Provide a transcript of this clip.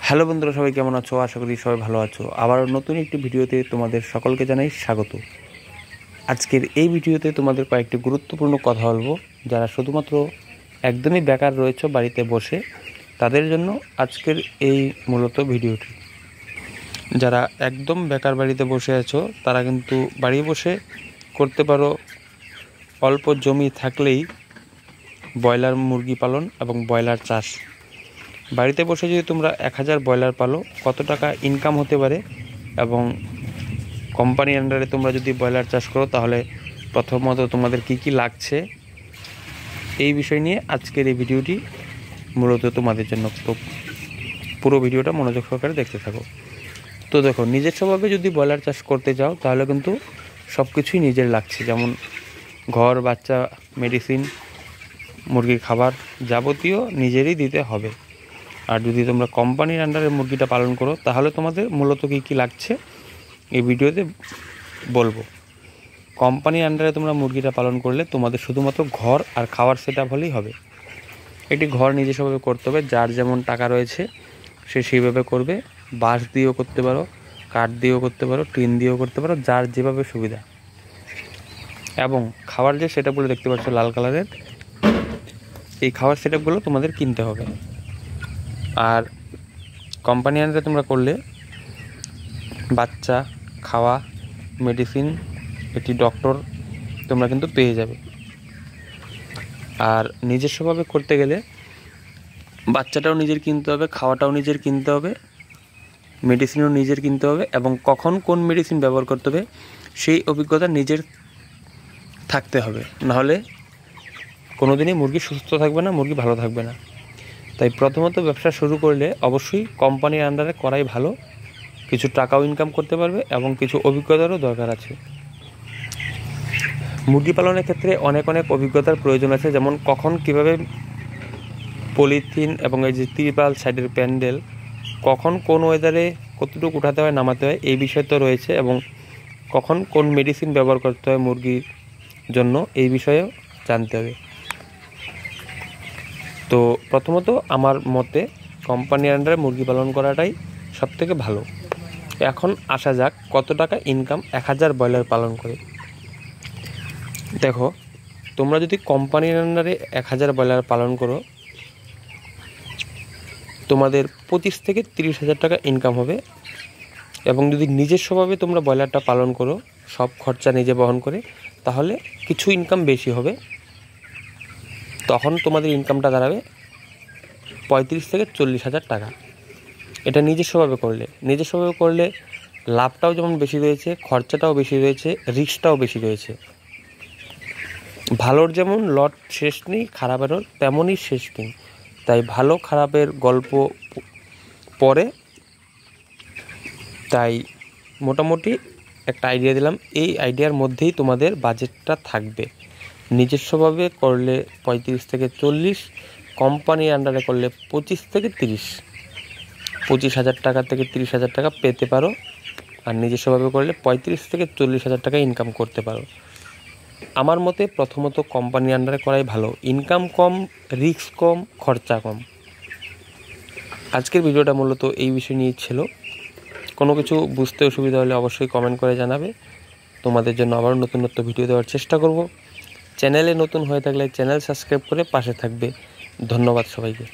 Hello বন্ধুরা, সবাই কেমন আছো? আশা করি সবাই ভালো আছো। আবার নতুন একটি ভিডিওতে তোমাদের সকলকে জানাই স্বাগত। আজকের এই ভিডিওতে তোমাদের কয়েকটি গুরুত্বপূর্ণ কথা বলবো। যারা শুধুমাত্র একদমই বেকার রয়েছে বাড়িতে বসে, তাদের জন্য আজকের এই মূলত ভিডিওটি। যারা একদম বেকার বাড়িতে বসে আছো, তারা কিন্তু বাড়ি বসে করতে পারো অল্প জমি থাকলেই ব্রয়লার মুরগি পালন এবং ব্রয়লার চাষ। বাড়িতে বসে যদি তোমরা 1000 ব্রয়লার পালো, কত টাকা ইনকাম হতে পারে, এবং কোম্পানির আন্ডারে তোমরা যদি ব্রয়লার চাষ করো তাহলে প্রথমত তোমাদের কি লাগছে, এই বিষয় নিয়ে আজকের এই ভিডিওটি মূলত তোমাদের জন্য। তো পুরো ভিডিওটা মনোযোগ সহকারে দেখতে থাকো। তো দেখো, নিজস্বভাবে যদি ব্রয়লার চাষ করতে যাও তাহলে কিন্তু সব কিছুই নিজের লাগছে, যেমন ঘর, বাচ্চা, মেডিসিন, মুরগির খাবার যাবতীয় নিজেরই দিতে হবে। আর যদি তোমরা কোম্পানির আন্ডারে মুরগিটা পালন করো তাহলে তোমাদের মূলত কী লাগছে এই ভিডিওতে বলবো। কোম্পানির আন্ডারে তোমরা মুরগিটা পালন করলে তোমাদের শুধুমাত্র ঘর আর খাওয়ার সেটআপ হলেই হবে। একটি ঘর নিজস্বভাবে করতে হবে, যার যেমন টাকা রয়েছে সে সেইভাবে করবে। বাঁশ দিয়েও করতে পারো, কাঠ দিয়েও করতে পারো, টিন দিয়েও করতে পারো, যার যেভাবে সুবিধা। এবং খাওয়ার যে সেটআপগুলো দেখতে পাচ্ছ লাল কালারের, এই খাওয়ার সেটআপগুলো তোমাদের কিনতে হবে। আর কোম্পানি আন্ডারে তোমরা করলে বাচ্চা, খাওয়া, মেডিসিন, একটি ডক্টর তোমরা কিন্তু পেয়ে যাবে। আর নিজস্বভাবে করতে গেলে বাচ্চাটাও নিজের কিনতে হবে, খাওয়াটাও নিজের কিনতে হবে, মেডিসিনও নিজের কিনতে হবে, এবং কখন কোন মেডিসিন ব্যবহার করতে হবে সেই অভিজ্ঞতা নিজের থাকতে হবে। নাহলে কোনো দিনই মুরগি সুস্থ থাকবে না, মুরগি ভালো থাকবে না। তাই প্রথমত ব্যবসা শুরু করলে অবশ্যই কোম্পানির আন্ডারে করাই ভালো। কিছু টাকাও ইনকাম করতে পারবে এবং কিছু অভিজ্ঞতারও দরকার আছে। মুরগি পালনের ক্ষেত্রে অনেক অভিজ্ঞতার প্রয়োজন আছে, যেমন কখন কিভাবে পলিথিন এবং এই যে ত্রিপাল সাইডের প্যান্ডেল কখন কোন ওয়েদারে কতটুকু উঠাতে হয়, নামাতে হয়, এই বিষয় তো রয়েছে। এবং কখন কোন মেডিসিন ব্যবহার করতে হয় মুরগির জন্য, এই বিষয়েও জানতে হবে। তো প্রথমত আমার মতে কোম্পানির আন্ডারে মুরগি পালন করাটাই সবথেকে ভালো। এখন আসা যাক কত টাকা ইনকাম 1000 ব্রয়লার পালন করে। দেখো, তোমরা যদি কোম্পানির আন্ডারে 1000 ব্রয়লার পালন করো, তোমাদের 25 থেকে 30,000 টাকা ইনকাম হবে। এবং যদি নিজস্বভাবে তোমরা ব্রয়লারটা পালন করো, সব খরচা নিজে বহন করে, তাহলে কিছু ইনকাম বেশি হবে। তখন তোমাদের ইনকামটা দাঁড়াবে 35 থেকে 40,000 টাকা। এটা নিজস্বভাবে করলে লাভটাও যেমন বেশি রয়েছে, খরচাটাও বেশি রয়েছে, রিস্কটাও বেশি রয়েছে। ভালোর যেমন লট শেষ নেই, খারাপেরও তেমনই শেষ নেই। তাই ভালো খারাপের গল্প পরে, তাই মোটামুটি একটা আইডিয়া দিলাম। এই আইডিয়ার মধ্যেই তোমাদের বাজেটটা থাকবে। নিজস্বভাবে করলে 35 থেকে 40, কোম্পানির আন্ডারে করলে 25 থেকে 30, 25,000 টাকা থেকে 30,000 টাকা পেতে পারো। আর নিজস্বভাবে করলে 35 থেকে 40,000 টাকা ইনকাম করতে পারো। আমার মতে প্রথমত কোম্পানির আন্ডারে করাই ভালো। ইনকাম কম, রিস্ক কম, খরচা কম। আজকের ভিডিওটা মূলত এই বিষয় নিয়েই ছিল। কোনো কিছু বুঝতে অসুবিধা হলে অবশ্যই কমেন্ট করে জানাবে। তোমাদের জন্য আবারও নতুন ভিডিও দেওয়ার চেষ্টা করব। চ্যানেলে নতুন হয়ে থাকলে চ্যানেল সাবস্ক্রাইব করে পাশে থাকবে। ধন্যবাদ সবাইকে।